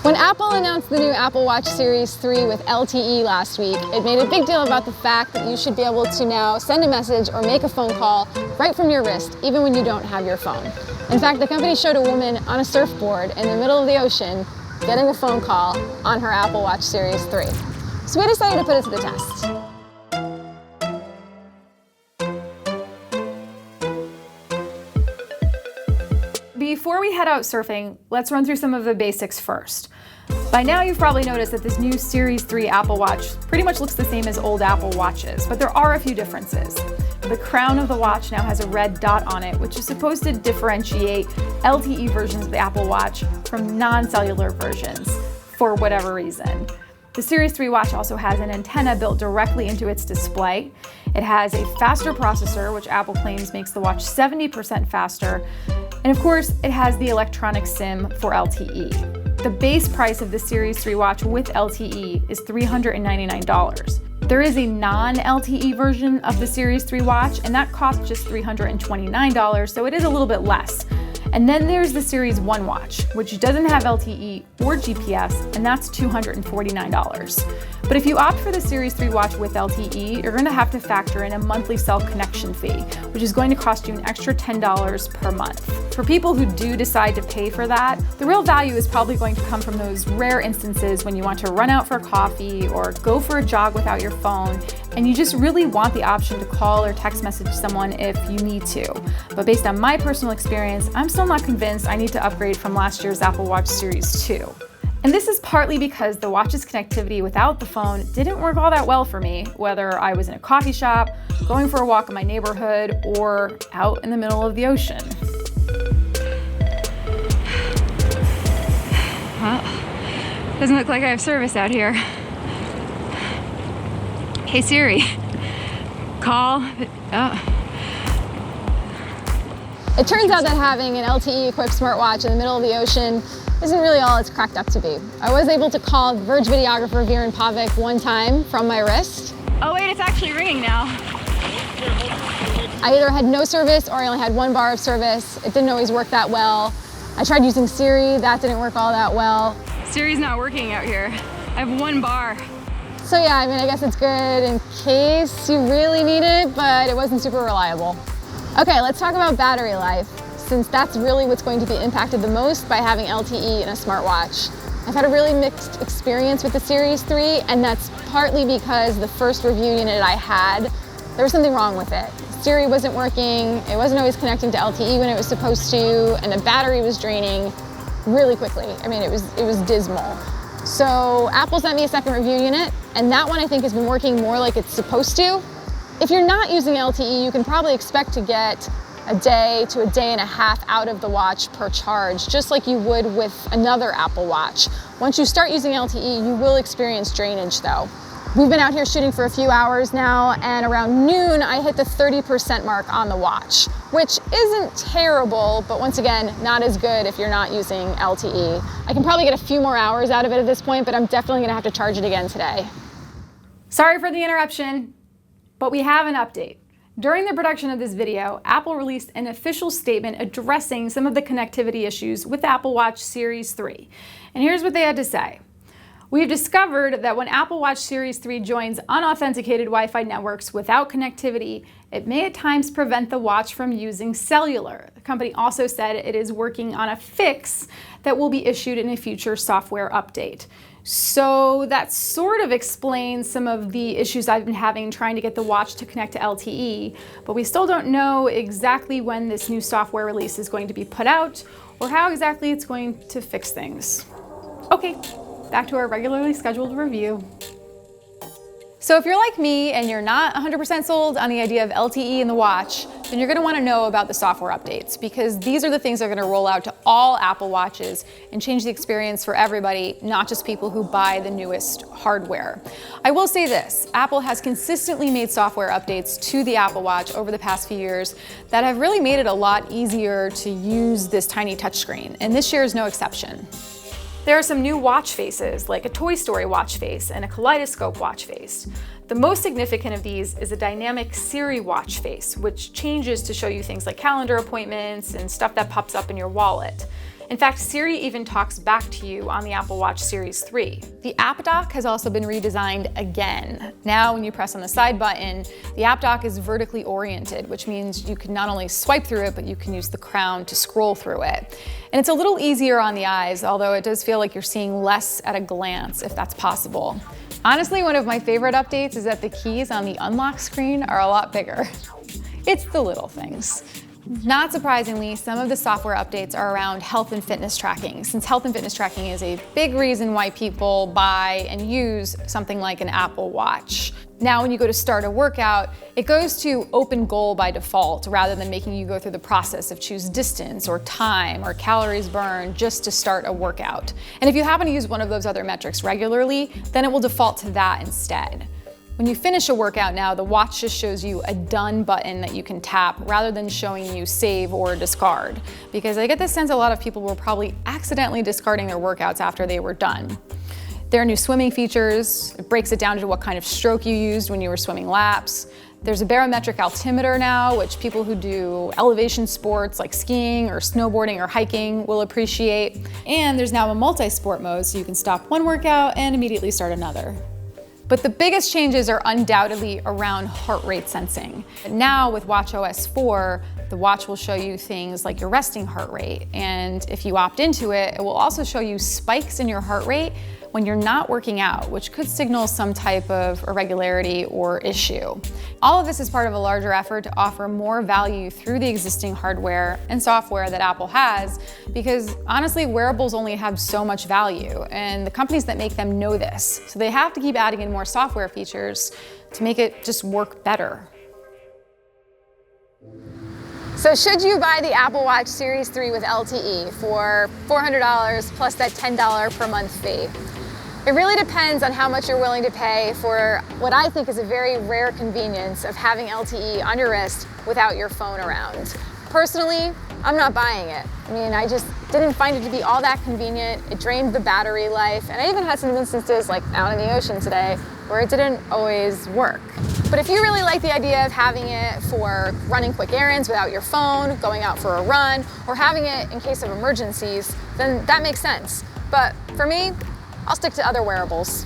When Apple announced the new Apple Watch Series 3 with LTE last week, it made a big deal about the fact that you should be able to now send a message or make a phone call right from your wrist, even when you don't have your phone. In fact, the company showed a woman on a surfboard in the middle of the ocean getting a phone call on her Apple Watch Series 3. So we decided to put it to the test. Before we head out surfing, let's run through some of the basics first. By now you've probably noticed that this new Series 3 Apple Watch pretty much looks the same as old Apple Watches, but there are a few differences. The crown of the watch now has a red dot on it, which is supposed to differentiate LTE versions of the Apple Watch from non-cellular versions, for whatever reason. The Series 3 watch also has an antenna built directly into its display. It has a faster processor, which Apple claims makes the watch 70% faster. And of course, it has the electronic SIM for LTE. The base price of the Series 3 watch with LTE is $399. There is a non-LTE version of the Series 3 watch, and that costs just $329, so it is a little bit less. And then there's the Series 1 watch, which doesn't have LTE or GPS, and that's $249. But if you opt for the Series 3 watch with LTE, you're going to have to factor in a monthly self-connection fee, which is going to cost you an extra $10 per month. For people who do decide to pay for that, the real value is probably going to come from those rare instances when you want to run out for coffee or go for a jog without your phone, and you just really want the option to call or text message someone if you need to. But based on my personal experience, I'm still not convinced I need to upgrade from last year's Apple Watch Series 2. And this is partly because the watch's connectivity without the phone didn't work all that well for me, whether I was in a coffee shop, going for a walk in my neighborhood, or out in the middle of the ocean. Well, doesn't look like I have service out here. Hey Siri, call. It turns out that having an LTE-equipped smartwatch in the middle of the ocean isn't really all it's cracked up to be. I was able to call Verge videographer Viren Pavic one time from my wrist. Oh wait, it's actually ringing now. I either had no service or I only had 1 bar of service. It didn't always work that well. I tried using Siri, that didn't work all that well. Siri's not working out here. I have 1 bar. So yeah, I mean, I guess it's good in case you really need it, but it wasn't super reliable. Okay, let's talk about battery life, since that's really what's going to be impacted the most by having LTE in a smartwatch. I've had a really mixed experience with the Series 3, and that's partly because the first review unit I had, there was something wrong with it. Siri wasn't working, it wasn't always connecting to LTE when it was supposed to, and the battery was draining really quickly. I mean, it was dismal. So Apple sent me a second review unit, and that one I think has been working more like it's supposed to. If you're not using LTE, you can probably expect to get a day to a day and a half out of the watch per charge, just like you would with another Apple Watch. Once you start using LTE, you will experience drainage though. We've been out here shooting for a few hours now, and around noon I hit the 30% mark on the watch, which isn't terrible, but once again, not as good if you're not using LTE. I can probably get a few more hours out of it at this point, but I'm definitely gonna have to charge it again today. Sorry for the interruption, but we have an update. During the production of this video, Apple released an official statement addressing some of the connectivity issues with Apple Watch Series 3. And here's what they had to say. We've discovered that when Apple Watch Series 3 joins unauthenticated Wi-Fi networks without connectivity, it may at times prevent the watch from using cellular. The company also said it is working on a fix that will be issued in a future software update. So that sort of explains some of the issues I've been having trying to get the watch to connect to LTE, but we still don't know exactly when this new software release is going to be put out or how exactly it's going to fix things. Okay, back to our regularly scheduled review. So if you're like me and you're not 100% sold on the idea of LTE in the watch, then you're going to want to know about the software updates, because these are the things that are going to roll out to all Apple Watches and change the experience for everybody, not just people who buy the newest hardware. I will say this, Apple has consistently made software updates to the Apple Watch over the past few years that have really made it a lot easier to use this tiny touchscreen, and this year is no exception. There are some new watch faces, like a Toy Story watch face and a kaleidoscope watch face. The most significant of these is a dynamic Siri watch face, which changes to show you things like calendar appointments and stuff that pops up in your wallet. In fact, Siri even talks back to you on the Apple Watch Series 3. The app dock has also been redesigned again. Now when you press on the side button, the app dock is vertically oriented, which means you can not only swipe through it, but you can use the crown to scroll through it. And it's a little easier on the eyes, although it does feel like you're seeing less at a glance, if that's possible. Honestly, one of my favorite updates is that the keys on the unlock screen are a lot bigger. It's the little things. Not surprisingly, some of the software updates are around health and fitness tracking, since health and fitness tracking is a big reason why people buy and use something like an Apple Watch. Now, when you go to start a workout, it goes to open goal by default, rather than making you go through the process of choose distance or time or calories burned just to start a workout. And if you happen to use one of those other metrics regularly, then it will default to that instead. When you finish a workout now, the watch just shows you a done button that you can tap rather than showing you save or discard. Because I get the sense a lot of people were probably accidentally discarding their workouts after they were done. There are new swimming features. It breaks it down to what kind of stroke you used when you were swimming laps. There's a barometric altimeter now, which people who do elevation sports like skiing or snowboarding or hiking will appreciate. And there's now a multi-sport mode, so you can stop one workout and immediately start another. But the biggest changes are undoubtedly around heart rate sensing. Now with watchOS 4, the watch will show you things like your resting heart rate. And if you opt into it, it will also show you spikes in your heart rate when you're not working out, which could signal some type of irregularity or issue. All of this is part of a larger effort to offer more value through the existing hardware and software that Apple has, because honestly, wearables only have so much value, and the companies that make them know this. So they have to keep adding in more software features to make it just work better. So should you buy the Apple Watch Series 3 with LTE for $400 plus that $10 per month fee? It really depends on how much you're willing to pay for what I think is a very rare convenience of having LTE on your wrist without your phone around. Personally, I'm not buying it. I mean, I just didn't find it to be all that convenient. It drained the battery life, and I even had some instances like out in the ocean today where it didn't always work. But if you really like the idea of having it for running quick errands without your phone, going out for a run, or having it in case of emergencies, then that makes sense. But for me, I'll stick to other wearables.